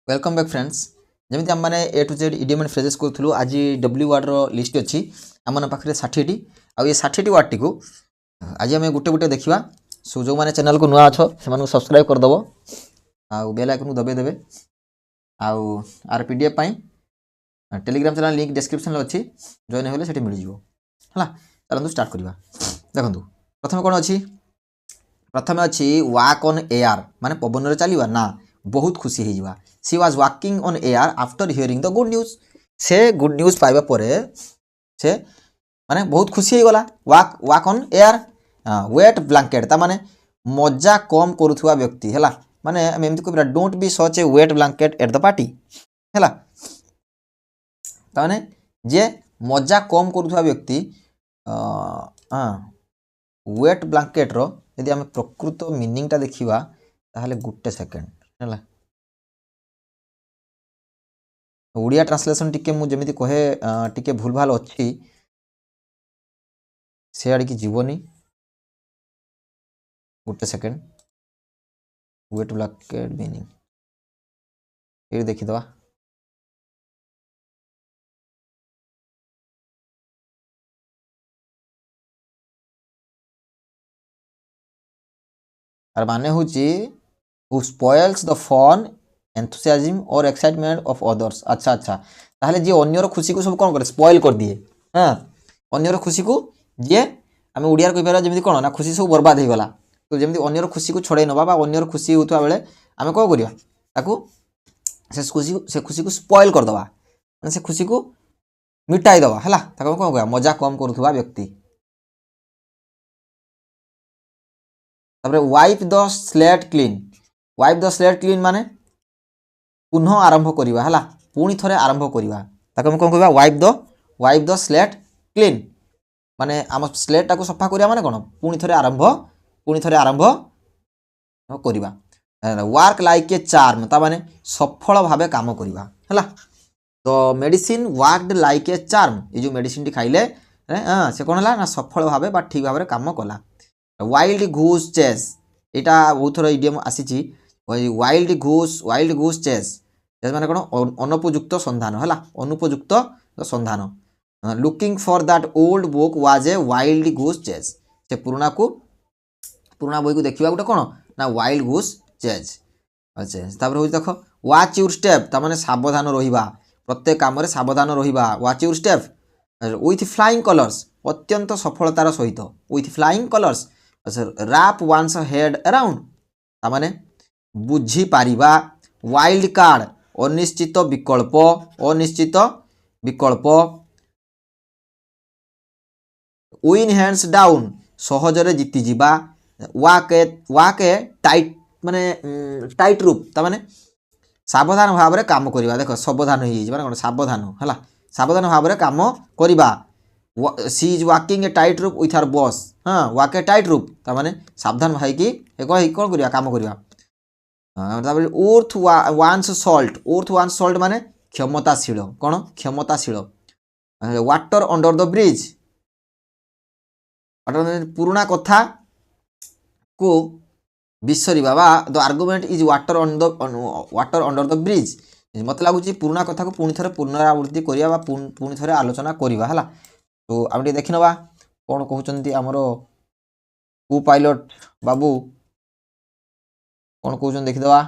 Welcome back friends. जमी आम मैंने A to Z idiom and phrases करूँ आज डब्ल्यू वार्ड लिस्ट अच्छी आम पाखे 60टी आउ 60टी वार्ड टी आज आम गोटे गोटे देखा। सो जो मैंने चैनल को नुआ अच्छ से सब्सक्राइब करदेव आउ बेल आइकन को दबाई आउ आर PDF Telegram channel link description अच्छी जॉइन होले सेठी मिल जिवो हला। चलतु स्टार्ट करवा। देखंतु प्रथम कौन अच्छी प्रथम अच्छी वाक ऑन एयर माने पवन रे चलिबा ना बहुत खुशी हो जावा। She was walking on air after hearing the good news. से गुड न्यूज पाइबा परे से माने बहुत खुशी हो गला। Walk walk on air wet blanket ता माने मजा कम करुवा व्यक्ति है माने एमती कहबा don't be such A wait blanket at the party है ताने जे मजा कम करुवा व्यक्ति वेट ब्लैंकेट रो यदि आम प्रकृत मीनिंगटा देखा ताहले गुटे सेकेंड है ओडिया ट्रांसलेशन टिके मु जेमिति कहे टिके भूल भाल अच्छी से आड़ की जीवनी गोटे सेकेंड वेट ब्लैंकेट मीनिंग ये देखीदवा। आर माने होची who spoils the fun enthusiasm और एक्साइटमेंट ऑफ अदर्स। अच्छा अच्छा ताहले जे अन्यर खुशी को सब कौन करे स्पॉइल कर दिए। हाँ अन्यर खुशी को जे आम ओडिया कह जमी कौन ना खुशी सब बर्बाद हो गला। तो जमी अन्यर खुशी को छड़े नवा अन्यर खुशी होता बेले आम कौन करवा से खुशी को स्पॉइल करदे से खुशी को मिटाई दवा है कौन कह मजा कम करुवा व्यक्ति। Wipe the slate clean. Wipe the slate clean माने पुनः आरंभ करवा है पुणी थे आरंभ करवा कौन कह वाइप द स्लेट क्लीन माने आम स्लेटा को सफा करवा माने कौन पुणी थे आरंभ करवा। वर्क लाइक ए चार्म ता माने सफल भाव काम करवा है। तो medicine worked like a charm ये जो मेडिसिन टी खाइले से कौन है ना सफल भाव बा ठीक भाव काम कला। वाइल्ड घूस चेस यहाँ बहुत थर इडियम आसी वाइल्ड घूस चेस माने कौन अनुपयुक्त संधान है अनुपयुक्त संधान। Looking for that old book was a wild घूस चेस से पुराना बही को देखा गोटे कौन ना वाइल्ड घूस चेस। अच्छा देख वाच यूर स्टेप तार सावधान रहा प्रत्येक कम सावधान रहा watch your step with flying colours अत्यंत सफलतार सहित with flying colours. Wrap one's head around तार बुझीपर वाइल्ड कार्ड अनिश्चित विकल्प विन हैंड्स डाउन सहजरे जीति जीवा। वाक ए टाइट माने टाइट रूप तार सावधान भाव में काम करवा देख सावधान हो कौन सावधान है सावधान भाव में काम करवा। सी इज वाकिंग ए टाइट रूप विथ आर बॉस। हाँ वाक ए टाइट रूप तार सावधान भाई की कौन करवा काम करवा। उर्थ वान्स सल्ट माने क्षमताशील कौन क्षमताशील। वाटर अंडर द ब्रिज पुराना कथा को विसरिबा बा the argument is water under the bridge मत लगुच पुराना कथा को पुणी थे पुनरावृत्ति करवा पुणी थे आलोचना करवा है। तो आम देखी ना कौन कहते आमर को पायलट बाबू कौन कहते देखीदवा।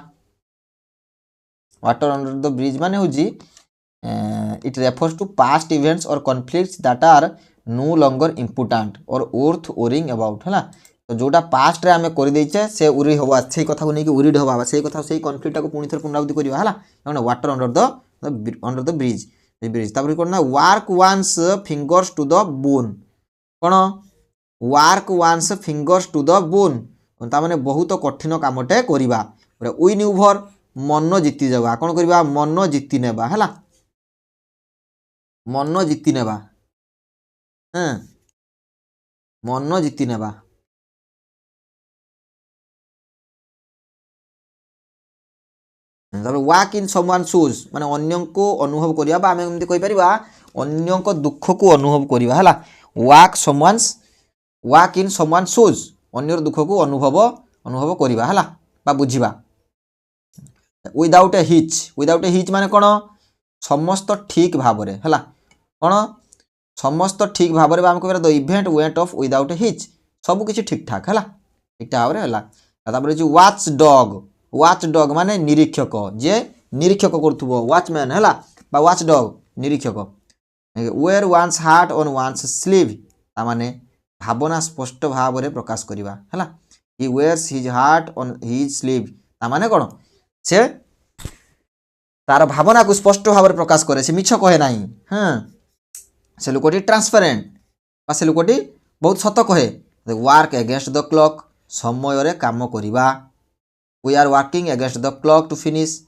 वाटर अंडर द ब्रिज माने होजी it refers to past events और conflicts that are no longer important और वर्थ वरिंग अबाउट है। तो जोटा पास्ट रे आमे कर देचे से उरी हवा से कथा को लेकिन उरीड हवा से कथा से कॉन्फ्लिक्ट को पुणी थे पुनरावृत्ति करवा है वाटर अंडर द ब्रिज तापर कौन ना work one's fingers to the bone कौन work one's fingers to the bone तार बहुत कठिन कामटे करवा। विन ओवर मन जीति जावा कौन करवा मन जीति नेबा है मन जीति नेबा मन जीति नेबा। वाक इन समवन शूज माने अन्य को अनुभव करवा आम एमती कहीपर अन्य दुख को अनुभव करवा है। वाक इन समवन शूज अन्य दुख को अनुभव करवा है बुझा। विदाउट ए हिच माने कौन समस्त ठीक भाव है कौन समस्त ठीक भाव में आम कह the event went of without A hitch सब किसी ठीक ठाक है ठीक ठाक भाव में वाच डग माने निरीक्षक जे निरीक्षक करुव वाचमैन है वाच डग निरीक्षक wear one's heart on one's sleeve ताने भावना स्पष्ट भाव में प्रकाश करवा है he wears his heart on his sleeve ताने कौन से तार भावना को स्पष्ट भाव में प्रकाश करे से मिछ कहे ना हाँ से लोकटी ट्रांसपेरेंट से लोकटी बहुत सत कहे वर्क एगेंस्ट द क्लॉक समय रे काम करवा we are working against the clock to finish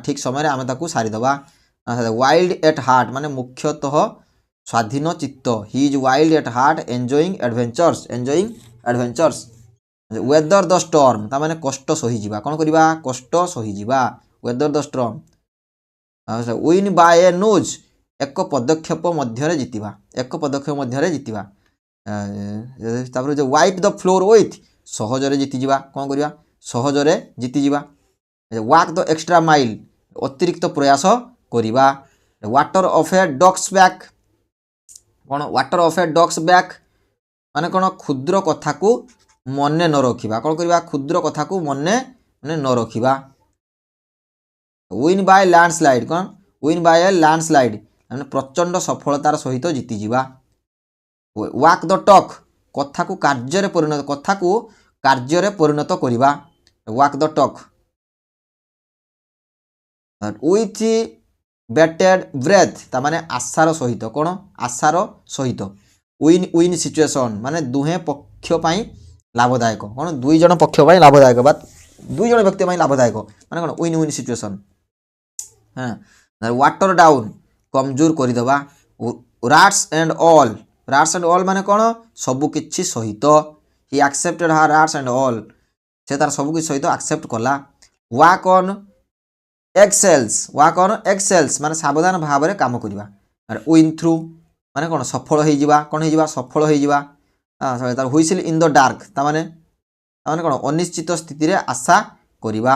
ठीक समय आम ताकू सारीदबा वाइल्ड एट हार्ट माने मुख्यतः स्वाधीन चित्त ही is wild at heart enjoying adventures weather the storm ताने कष्ट सहीजा कौन करवा कष्ट सहीजा weather the storm win by a nose एक पदक्षेप मध्य जीतवा जो वाइप द फ्लोर विथ सहजरे जीतीजा कौन करवा सहजरे जीतीजा वाक द एक्स्ट्रा माइल अतिरिक्त प्रयास करवा water off a duck's back कौन water off a duck's back माने कौन क्षुद्र कथा को मने न रखा कौन करवा क्षुद्र कथा को मने न रखा विन बाय लैंडस्लाइड कौन विन बाय लैंडस्लाइड मैंने प्रचंड सफलतार सहित जीतीजा वाक द टॉक कथा को कार्य परिणत करवा वाक द टॉक विथ बेटेड ब्रेथ तामाने आशार सहित कौन आशार सहित विन विन सिचुएशन माने दुहे पक्ष लाभदायक कौन दुई जन पक्ष लाभदायक बा दुई जन व्यक्ति लाभदायक माने कौन विन विन सिचुएशन हाँ वाटर डाउन कमजोर करदेवा राट्स एंड ऑल माने कौन सबकि सहित ही एक्सेप्टेड हार राट्स एंड ऑल से तार सबकि सहित एक्सेप्ट कला वाक ऑन एक्सेल्स माने सावधान भाव में काम करवा विन थ्रू माने कौन सफल हो सफल हो तार हुइसिल इन द डार्क ताने कौन अनिश्चित स्थिति रे आशा करवा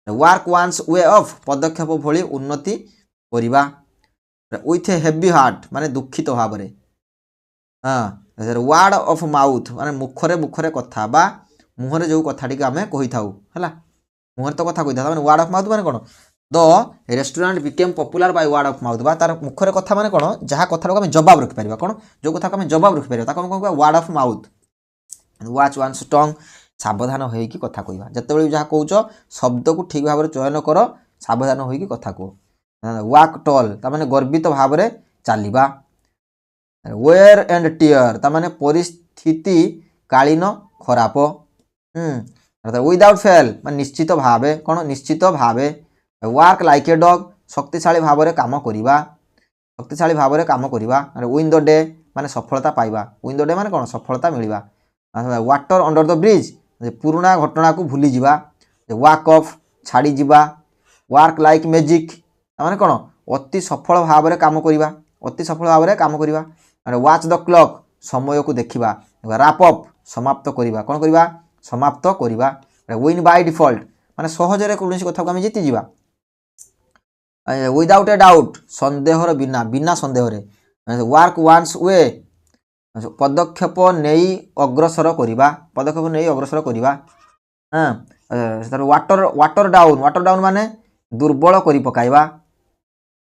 वर्क वान्स वे ऑफ पदक्षेप भली उन्नति करवा विथ ए हेवी हार्ट माने दुखित भाव में वर्ड ऑफ माउथ माने मुखरे कथा बा मुहरे जो कथाटी आम कही था मुहर तो कथा कही था वर्ड ऑफ माउथ माने कौन the restaurant became popular by word of mouth बा तार मुखरे कथा माने कौन जहाँ कथा आम जवाब रखिपर कौन जो कथा आम जवाब रखिपर कौन word of mouth watch one's tongue सावधान होइकी कथा कहवा जिते जहाँ कौच शब्द को ठीक भाव में चयन कर सावधान होइकी कथा कह वाक टॉल तामाने गर्वित भाव में चलवा वेयर एंड टीयर तामाने परिस्थिति कालीन खराब विदाउट फेल मान निश्चित भाव कौन निश्चित भाव वर्क लाइक ए डॉग शक्तिशाली भाव में काम करवा विन द डे माने सफलता पाइबा विन द डे माने कौन सफलता मिलवा वाटर अंडर द ब्रिज पुराना घटना को भूली जावा वाक ऑफ छाड़ी जावा वर्क लाइक मैजिक माने कौन अति सफल भाव में काम करवा वाच द क्लॉक समय को देखा रैप अप समाप्त करवा कौन करवा समाप्त करवा विन बाय डिफॉल्ट माने सहजरे कौन कथा को आम जीतीजा विदाउट ए डाउट सन्देहर बिना सन्देह वर्क वान्स वे पदक्षेप नहीं अग्रसर करवा वाटर डाउन माने दुर्बल करी पकाइबा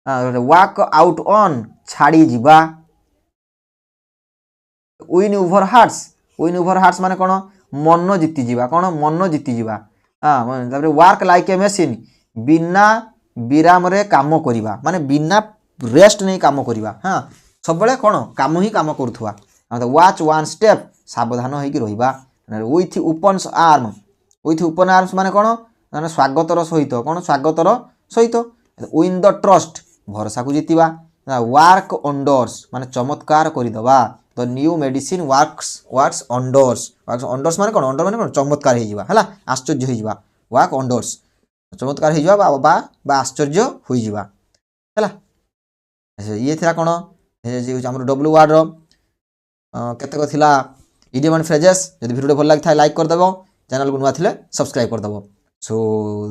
वाक आउट ऑन छाड़ी जीवा विन ओवर हार्ट्स माने कौन मन जीतीजा वर्क लाइक ए मशीन बिना विराम रे काम करवा माने बिना रेस्ट नहीं काम करवा हाँ सब कौन काम ही काम करुवा वाच वन स्टेप सावधान होइकी रहिबा विथ ओपन आर्म्स माने कौन स्वागतर सहित विन द ट्रस्ट भरोसा को जीतवा वर्क अंडर्स माने चमत्कार करदबा द न्यू मेडिसिन वर्क्स अंडर्स माने कौन चमत्कार है आश्चर्य हो वर्क अंडर्स चमत्कार हो आश्चर्य हो ये थी कौन आम डब्ल्यू वार्ड केतक थिला इडियम एंड फ्रेजेस जब वीडियो भल लगी था लाइक करदेव चैनल को नुआ थिले सब्सक्राइब करदेव सो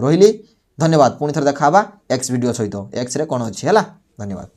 रही धन्यवाद पुणी थे देखा एक्स वीडियो सहित एक्स रे कौन अच्छी है धन्यवाद।